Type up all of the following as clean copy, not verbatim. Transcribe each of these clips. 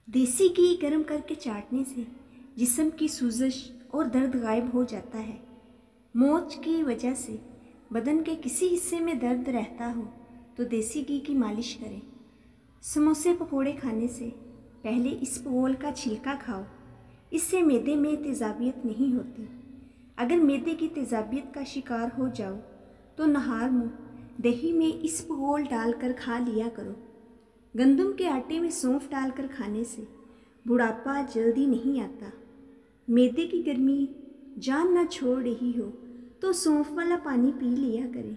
देसी घी गर्म करके चाटने से जिस्म की सूजश और दर्द गायब हो जाता है। मोच की वजह से बदन के किसी हिस्से में दर्द रहता हो तो देसी घी की मालिश करें। समोसे पकोड़े खाने से पहले इस पोल का छिलका खाओ, इससे मैदे में तेज़ाबियत नहीं होती। अगर मैदे की तेज़ाबियत का शिकार हो जाओ तो नहार मुँह दही में इस पोल डालकर खा लिया करो। गंदम के आटे में सौंफ डालकर खाने से बुढ़ापा जल्दी नहीं आता। मैदे की गर्मी जान ना छोड़ रही हो तो सौंफ वाला पानी पी लिया करें।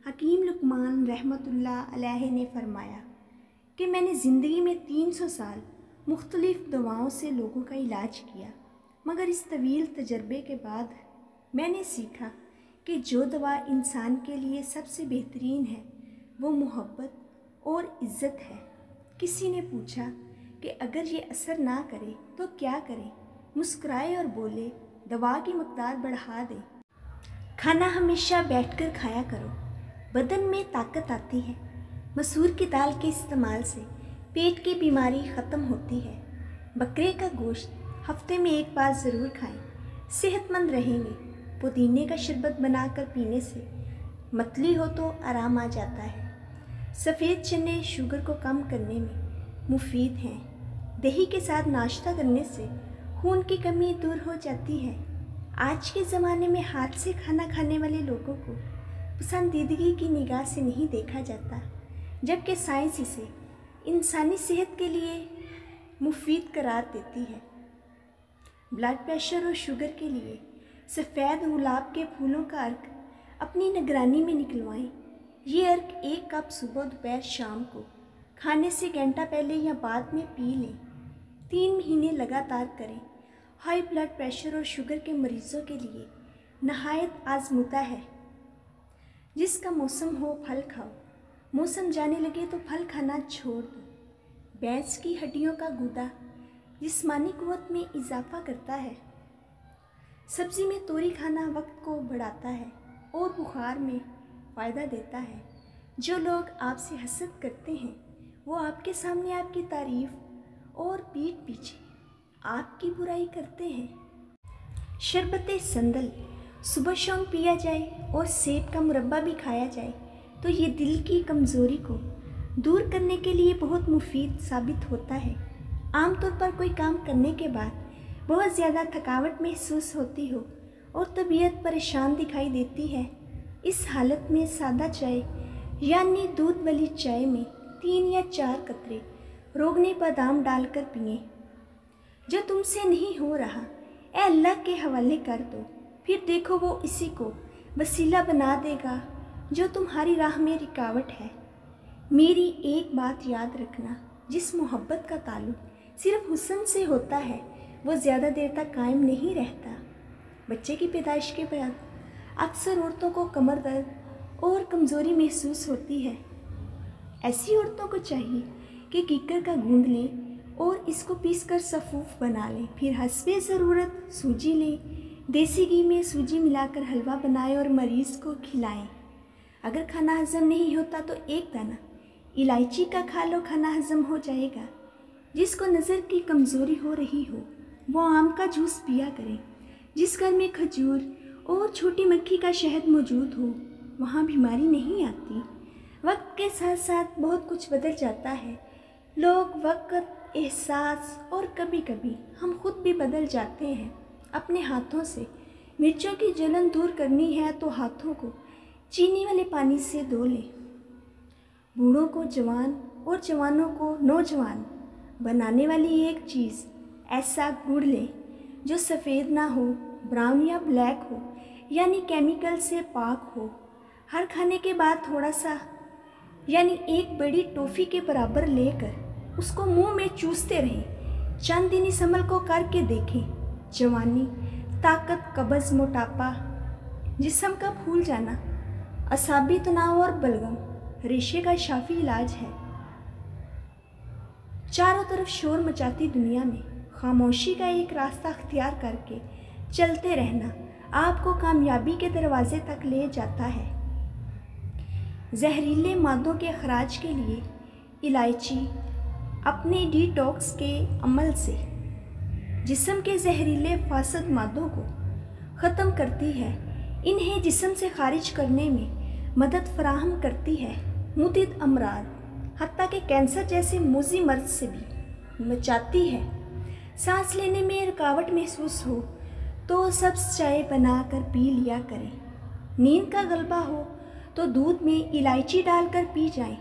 हकीम लुकमान रहमतुल्लाह अलैह ने फरमाया कि मैंने ज़िंदगी में 300 साल मुख्तलिफ़ दवाओं से लोगों का इलाज किया, मगर इस तवील तजर्बे के बाद मैंने सीखा कि जो दवा इंसान के लिए सबसे बेहतरीन है वो मोहब्बत और इज़्ज़त है। किसी ने पूछा कि अगर ये असर ना करे तो क्या करें? मुस्कुराए और बोले, दवा की मकदार बढ़ा दे। खाना हमेशा बैठकर खाया करो, बदन में ताकत आती है। मसूर की दाल के इस्तेमाल से पेट की बीमारी ख़त्म होती है। बकरे का गोश्त हफ्ते में एक बार ज़रूर खाएं, सेहतमंद रहेंगे। पुदीने का शरबत बनाकर पीने से मतली हो तो आराम आ जाता है। सफ़ेद चने शुगर को कम करने में मुफीद हैं। दही के साथ नाश्ता करने से खून की कमी दूर हो जाती है। आज के ज़माने में हाथ से खाना खाने वाले लोगों को पसंदीदगी की निगाह से नहीं देखा जाता, जबकि साइंस इसे इंसानी सेहत के लिए मुफीद करार देती है। ब्लड प्रेशर और शुगर के लिए सफ़ेद गुलाब के फूलों का अर्क अपनी निगरानी में निकलवाएं। ये अर्क 1 कप सुबह दोपहर शाम को खाने से घंटा पहले या बाद में पी लें। 3 महीने लगातार करें। हाई ब्लड प्रेशर और शुगर के मरीज़ों के लिए नहायत आज़मुदा है। जिसका मौसम हो फल खाओ, मौसम जाने लगे तो फल खाना छोड़ दो। भैंस की हड्डियों का गूदा जिस्मानी क़ुव्वत में इजाफ़ा करता है। सब्ज़ी में तोरी खाना वक्त को बढ़ाता है और बुखार में फ़ायदा देता है। जो लोग आपसे हसद करते हैं वो आपके सामने आपकी तारीफ़ और पीठ पीछे आपकी बुराई करते हैं। शरबत संदल सुबह शाम पिया जाए और सेब का मुरब्बा भी खाया जाए तो ये दिल की कमज़ोरी को दूर करने के लिए बहुत मुफीद साबित होता है। आमतौर पर कोई काम करने के बाद बहुत ज़्यादा थकावट महसूस होती हो और तबीयत परेशान दिखाई देती है, इस हालत में सादा चाय यानी दूध वाली चाय में 3 या 4 कतरे रोगनी बादाम डालकर पिएं। जो तुमसे नहीं हो रहा ए अल्लाह के हवाले कर दो, फिर देखो वो इसी को वसीला बना देगा जो तुम्हारी राह में रुकावट है। मेरी एक बात याद रखना, जिस मोहब्बत का ताल्लुक़ सिर्फ हुस्न से होता है वो ज़्यादा देर तक कायम नहीं रहता। बच्चे की पैदाइश के बाद अक्सर औरतों को कमर दर्द और कमज़ोरी महसूस होती है। ऐसी औरतों को चाहिए कि कीकर का गूंद लें और इसको पीसकर सफ़ूफ बना लें, फिर हस्बे ज़रूरत सूजी लें। देसी घी में सूजी मिलाकर हलवा बनाएं और मरीज़ को खिलाएं। अगर खाना हज़म नहीं होता तो 1 दाना इलायची का खा लो, खाना हज़म हो जाएगा। जिसको नज़र की कमज़ोरी हो रही हो वो आम का जूस पिया करें। जिस घर में खजूर और छोटी मक्खी का शहद मौजूद हो वहाँ बीमारी नहीं आती। वक्त के साथ साथ बहुत कुछ बदल जाता है। लोग, वक्त, एहसास और कभी कभी हम खुद भी बदल जाते हैं। अपने हाथों से मिर्चों की जलन दूर करनी है तो हाथों को चीनी वाले पानी से धो लें। बूढ़ों को जवान और जवानों को नौजवान बनाने वाली एक चीज़ ऐसा गुड़ लें जो सफ़ेद ना हो, ब्राउन या ब्लैक हो, यानी केमिकल से पाक हो। हर खाने के बाद थोड़ा सा यानी 1 बड़ी टॉफ़ी के बराबर लेकर उसको मुंह में चूसते रहें। चंद दिन इस अमल को करके देखें। जवानी, ताकत, कब्ज़, मोटापा, जिस्म का फूल जाना, असाबी तनाव और बलगम रेशे का शाफी इलाज है। चारों तरफ शोर मचाती दुनिया में खामोशी का एक रास्ता अख्तियार करके चलते रहना आपको कामयाबी के दरवाजे तक ले जाता है। जहरीले मादों के अखराज के लिए इलायची, اپنے ڈی ٹاکس کے عمل سے جسم کے زہریلے فاسد مادوں کو ختم کرتی ہے، انہیں جسم سے خارج کرنے میں مدد فراہم کرتی ہے، متعدد امراض حتیٰ کہ کینسر جیسے موذی مرض سے بھی بچاتی ہے۔ سانس لینے میں رکاوٹ محسوس ہو تو سبز چائے بنا کر پی لیا کریں۔ نیند کا غلبہ ہو تو دودھ میں الائچی ڈال کر پی جائیں،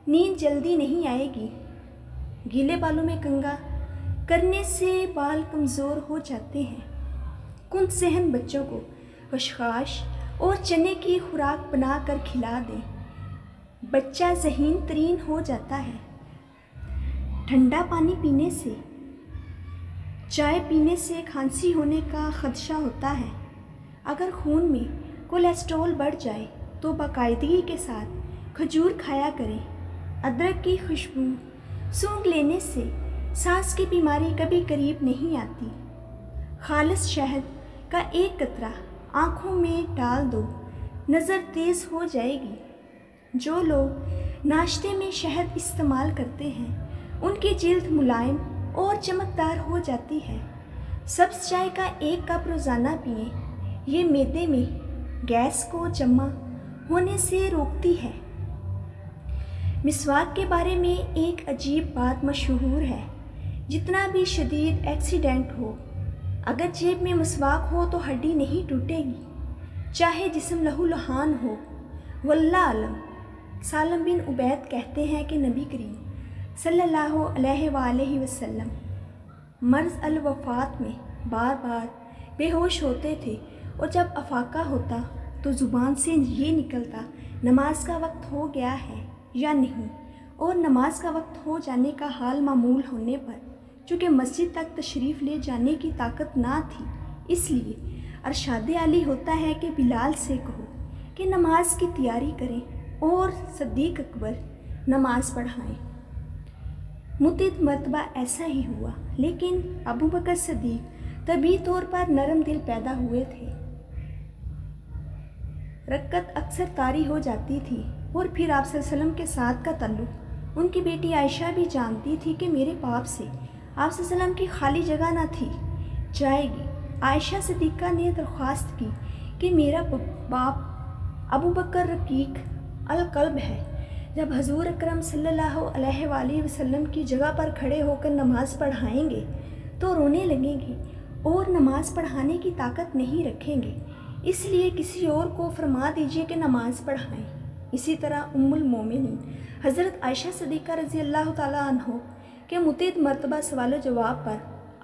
نیند جلدی نہیں آئے گی۔ گیلے بالوں میں کنگھا کرنے سے بال کمزور ہو جاتے ہیں۔ کند ذہن بچوں کو خشخاش اور چنے کی خوراک بنا کر کھلا دیں، بچہ ذہین ترین ہو جاتا ہے۔ ٹھنڈا پانی پینے سے، چائے پینے سے کھانسی ہونے کا خدشہ ہوتا ہے۔ اگر خون میں کولیسٹرول بڑھ جائے تو باقاعدگی کے ساتھ کھجور کھایا کریں۔ ادرک کی خوشبو سونگھ لینے سے سانس کی بیماری کبھی قریب نہیں آتی۔ خالص شہد کا ایک قطرہ آنکھوں میں ڈال دو، نظر تیز ہو جائے گی۔ جو لوگ ناشتے میں شہد استعمال کرتے ہیں ان کی جلد ملائم اور چمکدار ہو جاتی ہے۔ سبز چائے کا ایک کپ روزانہ پئیں، یہ معدے میں گیس کو جمع ہونے سے روکتی ہے۔ مسواک کے بارے میں ایک عجیب بات مشہور ہے، جتنا بھی شدید ایکسیڈنٹ ہو، اگر جیب میں مسواک ہو تو ہڈی نہیں ٹوٹے گی، چاہے جسم لہو لہان ہو۔ واللہ علم۔ سالم بن عبید کہتے ہیں کہ نبی کریم صلی اللہ علیہ وآلہ وسلم مرض الوفات میں بار بار بے ہوش ہوتے تھے، اور جب افاقہ ہوتا تو زبان سے یہ نکلتا نماز کا وقت ہو گیا ہے یا نہیں، اور نماز کا وقت ہو جانے کا حال معمول ہونے پر چونکہ مسجد تک تشریف لے جانے کی طاقت نہ تھی، اس لیے ارشاد عالی ہوتا ہے کہ بلال سے کہو کہ نماز کی تیاری کریں اور صدیق اکبر نماز پڑھائیں۔ متعدد مرتبہ ایسا ہی ہوا، لیکن ابو بکر صدیق طبعی طور پر نرم دل پیدا ہوئے تھے۔ رکعت اکثر طاری ہو جاتی تھی، اور پھر آپ صلی اللہ علیہ وسلم کے ساتھ کا تعلق ان کی بیٹی عائشہ بھی جانتی تھی کہ میرے باپ سے آپ صلی اللہ علیہ وسلم کی خالی جگہ نہ تھی جائے گی۔ عائشہ صدیقہ نے درخواست کی کہ میرا باپ ابو بکر رقیق القلب ہے، جب حضور اکرم صلی اللہ علیہ وآلہ وسلم کی جگہ پر کھڑے ہو کر نماز پڑھائیں گے تو رونے لگیں گے اور نماز پڑھانے کی طاقت نہیں رکھیں گے، اس لیے کسی اور کو فرما دیجیے کہ نماز پڑھائیں۔ اسی طرح ام المومنین حضرت عائشہ صدیقہ رضی اللہ تعالیٰ عنہ کے متعدد مرتبہ سوال و جواب پر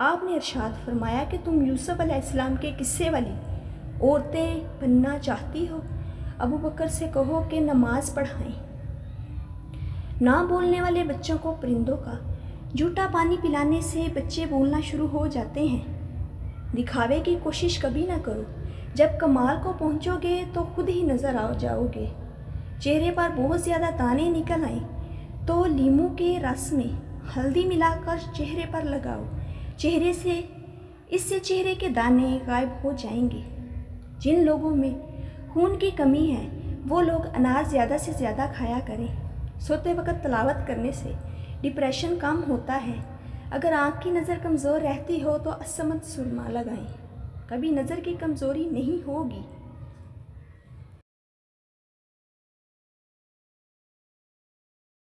آپ نے ارشاد فرمایا کہ تم یوسف علیہ السلام کے قصے والی عورتیں بننا چاہتی ہو، ابو بکر سے کہو کہ نماز پڑھائیں۔ نہ بولنے والے بچوں کو پرندوں کا جھوٹا پانی پلانے سے بچے بولنا شروع ہو جاتے ہیں۔ دکھاوے کی کوشش کبھی نہ کرو، جب کمال کو پہنچو گے تو خود ہی نظر آ جاؤ گے۔ چہرے پر بہت زیادہ دانے نکل آئیں تو لیموں کے رس میں ہلدی ملا کر چہرے پر لگاؤ، اس سے چہرے کے دانے غائب ہو جائیں گے۔ جن لوگوں میں خون کی کمی ہے وہ لوگ انار زیادہ سے زیادہ کھایا کریں۔ سوتے وقت تلاوت کرنے سے ڈپریشن کم ہوتا ہے۔ اگر آنکھ کی نظر کمزور رہتی ہو تو الصمد سرما لگائیں، کبھی نظر کی کمزوری نہیں ہوگی۔